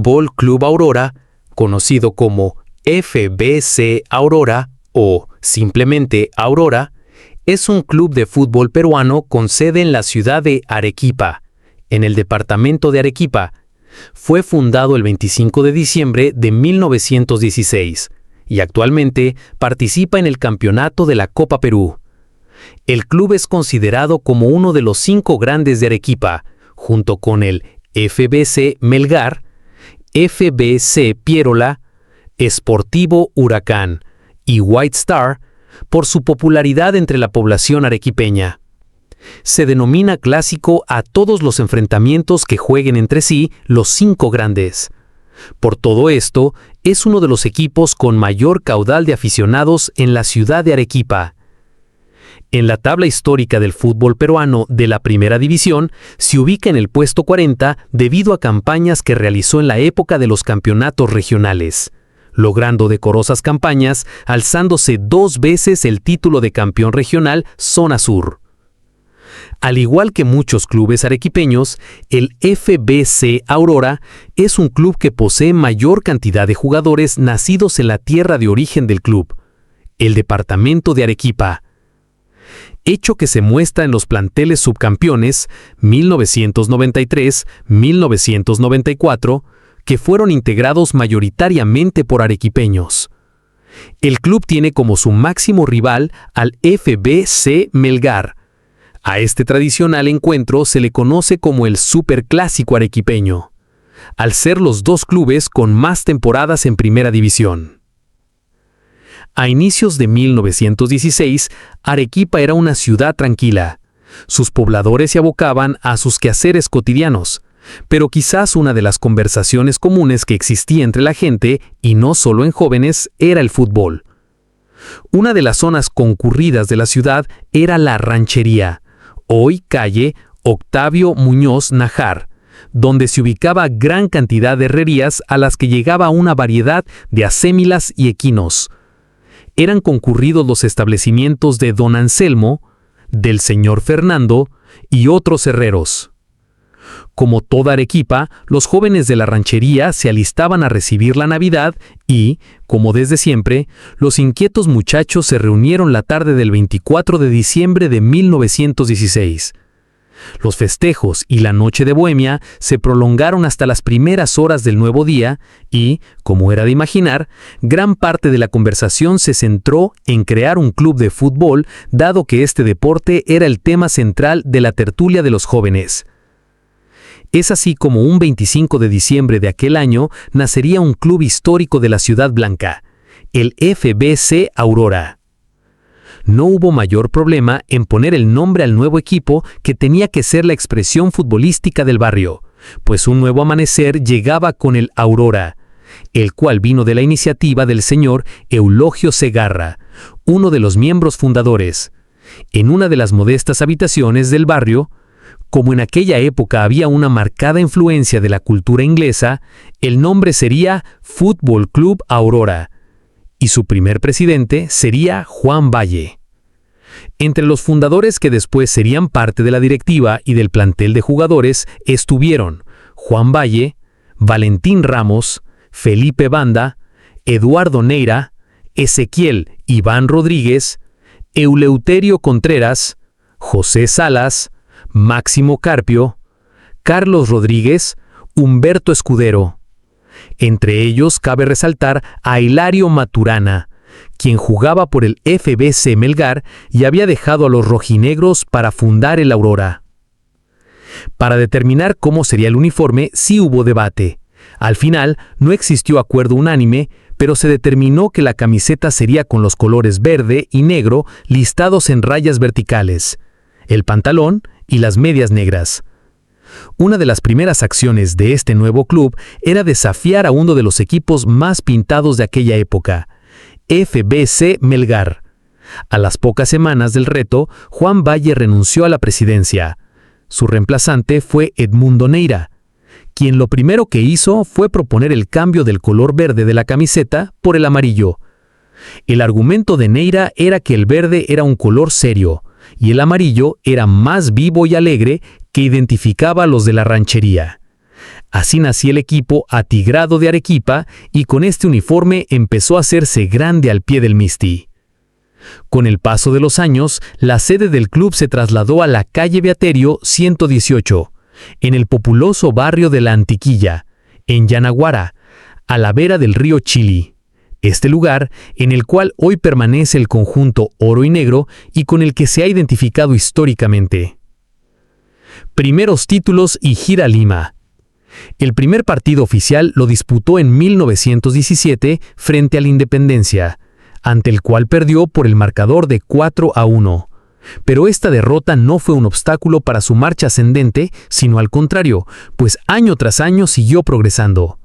Fútbol Club Aurora, conocido como FBC Aurora o simplemente Aurora, es un club de fútbol peruano con sede en la ciudad de Arequipa, en el departamento de Arequipa. Fue fundado el 25 de diciembre de 1916 y actualmente participa en el campeonato de la Copa Perú. El club es considerado como uno de los 5 grandes de Arequipa, junto con el FBC Melgar, FBC Pierola, Sportivo Huracán y White Star, por su popularidad entre la población arequipeña. Se denomina clásico a todos los enfrentamientos que jueguen entre sí los 5 grandes. Por todo esto, es uno de los equipos con mayor caudal de aficionados en la ciudad de Arequipa. En la tabla histórica del fútbol peruano de la Primera División, se ubica en el puesto 40 debido a campañas que realizó en la época de los campeonatos regionales, logrando decorosas campañas, alzándose 2 veces el título de campeón regional Zona Sur. Al igual que muchos clubes arequipeños, el FBC Aurora es un club que posee mayor cantidad de jugadores nacidos en la tierra de origen del club, el departamento de Arequipa. Hecho que se muestra en los planteles subcampeones 1993-1994, que fueron integrados mayoritariamente por arequipeños. El club tiene como su máximo rival al FBC Melgar. A este tradicional encuentro se le conoce como el Superclásico arequipeño, al ser los 2 clubes con más temporadas en Primera División. A inicios de 1916, Arequipa era una ciudad tranquila. Sus pobladores se abocaban a sus quehaceres cotidianos, pero quizás una de las conversaciones comunes que existía entre la gente, y no solo en jóvenes, era el fútbol. Una de las zonas concurridas de la ciudad era la Ranchería, hoy calle Octavio Muñoz Nájar, donde se ubicaba gran cantidad de herrerías a las que llegaba una variedad de acémilas y equinos. Eran concurridos los establecimientos de Don Anselmo, del señor Fernando y otros herreros. Como toda Arequipa, los jóvenes de la ranchería se alistaban a recibir la Navidad y, como desde siempre, los inquietos muchachos se reunieron la tarde del 24 de diciembre de 1916. Los festejos y la noche de bohemia se prolongaron hasta las primeras horas del nuevo día y, como era de imaginar, gran parte de la conversación se centró en crear un club de fútbol, dado que este deporte era el tema central de la tertulia de los jóvenes. Es así como un 25 de diciembre de aquel año nacería un club histórico de la Ciudad Blanca, el FBC Aurora. No hubo mayor problema en poner el nombre al nuevo equipo, que tenía que ser la expresión futbolística del barrio, pues un nuevo amanecer llegaba con el Aurora, el cual vino de la iniciativa del señor Eulogio Segarra, uno de los miembros fundadores. En una de las modestas habitaciones del barrio, como en aquella época había una marcada influencia de la cultura inglesa, el nombre sería Fútbol Club Aurora, y su primer presidente sería Juan Valle. Entre los fundadores que después serían parte de la directiva y del plantel de jugadores estuvieron Juan Valle, Valentín Ramos, Felipe Banda, Eduardo Neira, Ezequiel Iván Rodríguez, Eleuterio Contreras, José Salas, Máximo Carpio, Carlos Rodríguez, Humberto Escudero. Entre ellos cabe resaltar a Hilario Maturana, quien jugaba por el FBC Melgar y había dejado a los rojinegros para fundar el Aurora. Para determinar cómo sería el uniforme sí hubo debate. Al final no existió acuerdo unánime, pero se determinó que la camiseta sería con los colores verde y negro listados en rayas verticales, el pantalón y las medias negras. Una de las primeras acciones de este nuevo club era desafiar a uno de los equipos más pintados de aquella época, FBC Melgar. A las pocas semanas del reto, Juan Valle renunció a la presidencia. Su reemplazante fue Edmundo Neira, quien lo primero que hizo fue proponer el cambio del color verde de la camiseta por el amarillo. El argumento de Neira era que el verde era un color serio y el amarillo era más vivo y alegre, que identificaba a los de la ranchería. Así nació el equipo atigrado de Arequipa y con este uniforme empezó a hacerse grande al pie del Misti. Con el paso de los años, la sede del club se trasladó a la calle Beaterio 118, en el populoso barrio de La Antiquilla, en Yanaguara, a la vera del río Chili. Este lugar, en el cual hoy permanece el conjunto oro y negro y con el que se ha identificado históricamente. Primeros títulos y gira a Lima. El primer partido oficial lo disputó en 1917 frente a la Independencia, ante el cual perdió por el marcador de 4-1. Pero esta derrota no fue un obstáculo para su marcha ascendente, sino al contrario, pues año tras año siguió progresando.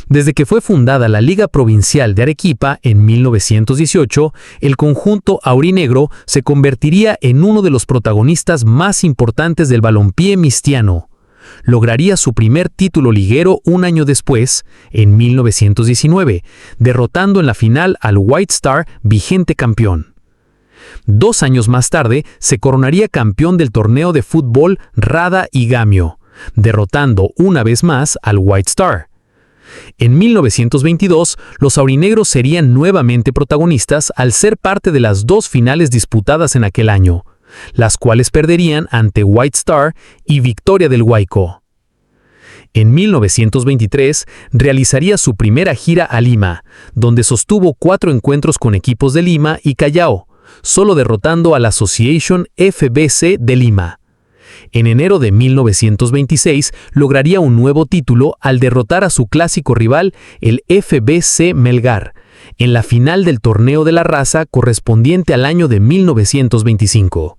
Desde que fue fundada la Liga Provincial de Arequipa en 1918, el conjunto aurinegro se convertiría en uno de los protagonistas más importantes del balompié mistiano. Lograría su primer título liguero un año después, en 1919, derrotando en la final al White Star, vigente campeón. 2 años más tarde, se coronaría campeón del torneo de fútbol Rada y Gamio, derrotando una vez más al White Star. En 1922, los aurinegros serían nuevamente protagonistas al ser parte de las 2 finales disputadas en aquel año, las cuales perderían ante White Star y Victoria del Guayco. En 1923 realizaría su primera gira a Lima, donde sostuvo 4 encuentros con equipos de Lima y Callao, solo derrotando a la Association FBC de Lima. En enero de 1926 lograría un nuevo título al derrotar a su clásico rival, el FBC Melgar, en la final del Torneo de la Raza correspondiente al año de 1925.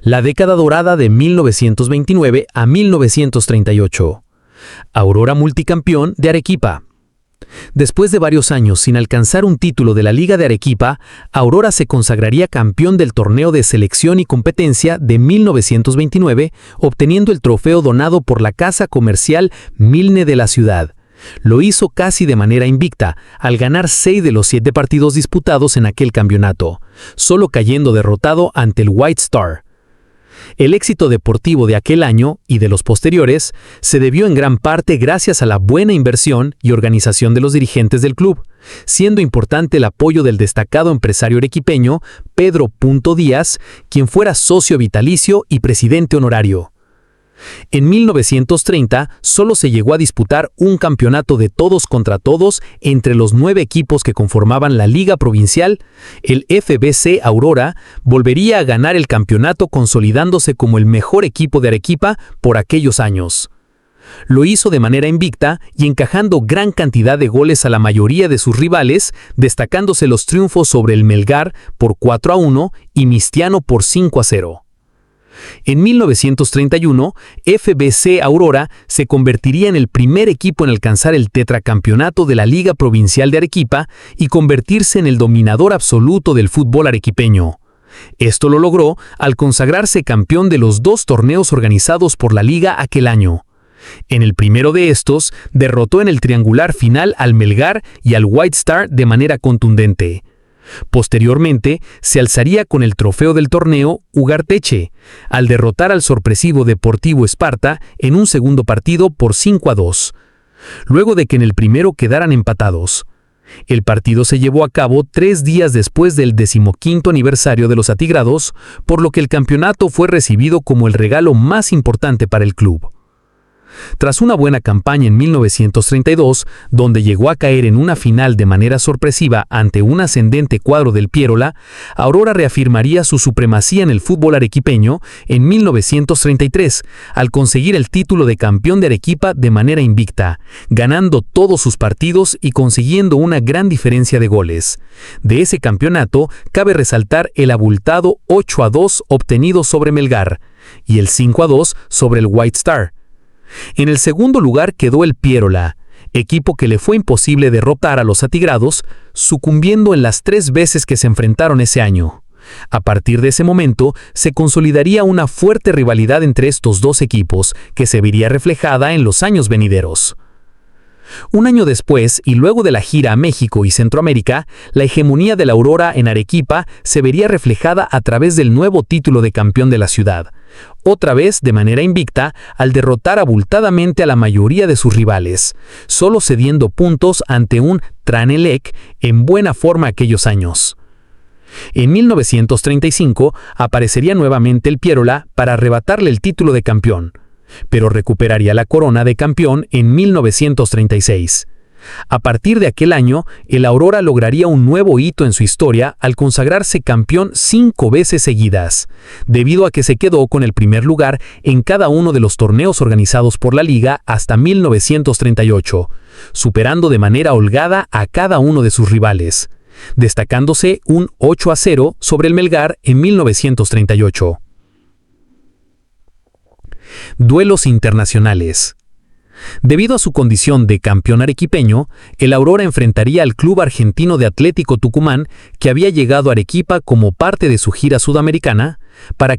La década dorada de 1929 a 1938. Aurora multicampeón de Arequipa. Después de varios años sin alcanzar un título de la Liga de Arequipa, Aurora se consagraría campeón del torneo de selección y competencia de 1929, obteniendo el trofeo donado por la casa comercial Milne de la ciudad. Lo hizo casi de manera invicta, al ganar 6 de los 7 partidos disputados en aquel campeonato, solo cayendo derrotado ante el White Star. El éxito deportivo de aquel año y de los posteriores se debió en gran parte gracias a la buena inversión y organización de los dirigentes del club, siendo importante el apoyo del destacado empresario arequipeño Pedro Díaz, quien fuera socio vitalicio y presidente honorario. En 1930 solo se llegó a disputar un campeonato de todos contra todos entre los 9 equipos que conformaban la Liga Provincial. El FBC Aurora volvería a ganar el campeonato consolidándose como el mejor equipo de Arequipa por aquellos años. Lo hizo de manera invicta y encajando gran cantidad de goles a la mayoría de sus rivales, destacándose los triunfos sobre el Melgar por 4-1 y Mistiano por 5-0. En 1931, FBC Aurora se convertiría en el primer equipo en alcanzar el tetracampeonato de la Liga Provincial de Arequipa y convertirse en el dominador absoluto del fútbol arequipeño. Esto lo logró al consagrarse campeón de los 2 torneos organizados por la Liga aquel año. En el primero de estos, derrotó en el triangular final al Melgar y al White Star de manera contundente. Posteriormente, se alzaría con el trofeo del torneo Ugarteche, al derrotar al sorpresivo Deportivo Esparta en un segundo partido por 5-2, luego de que en el primero quedaran empatados. El partido se llevó a cabo 3 días después del 15º aniversario de los atigrados, por lo que el campeonato fue recibido como el regalo más importante para el club. Tras una buena campaña en 1932, donde llegó a caer en una final de manera sorpresiva ante un ascendente cuadro del Piérola, Aurora reafirmaría su supremacía en el fútbol arequipeño en 1933, al conseguir el título de campeón de Arequipa de manera invicta, ganando todos sus partidos y consiguiendo una gran diferencia de goles. De ese campeonato, cabe resaltar el abultado 8-2 obtenido sobre Melgar y el 5-2 sobre el White Star. En el segundo lugar quedó el Piérola, equipo que le fue imposible derrotar a los atigrados, sucumbiendo en las 3 veces que se enfrentaron ese año. A partir de ese momento, se consolidaría una fuerte rivalidad entre estos 2 equipos, que se vería reflejada en los años venideros. Un año después, y luego de la gira a México y Centroamérica, la hegemonía de la Aurora en Arequipa se vería reflejada a través del nuevo título de campeón de la ciudad, otra vez de manera invicta al derrotar abultadamente a la mayoría de sus rivales, solo cediendo puntos ante un Tranelec en buena forma aquellos años. En 1935 aparecería nuevamente el Piérola para arrebatarle el título de campeón, pero recuperaría la corona de campeón en 1936. A partir de aquel año, el Aurora lograría un nuevo hito en su historia al consagrarse campeón 5 veces seguidas, debido a que se quedó con el primer lugar en cada uno de los torneos organizados por la liga hasta 1938, superando de manera holgada a cada uno de sus rivales, destacándose un 8-0 sobre el Melgar en 1938. Duelos internacionales. Debido a su condición de campeón arequipeño, el Aurora enfrentaría al Club Argentino de Atlético Tucumán, que había llegado a Arequipa como parte de su gira sudamericana, para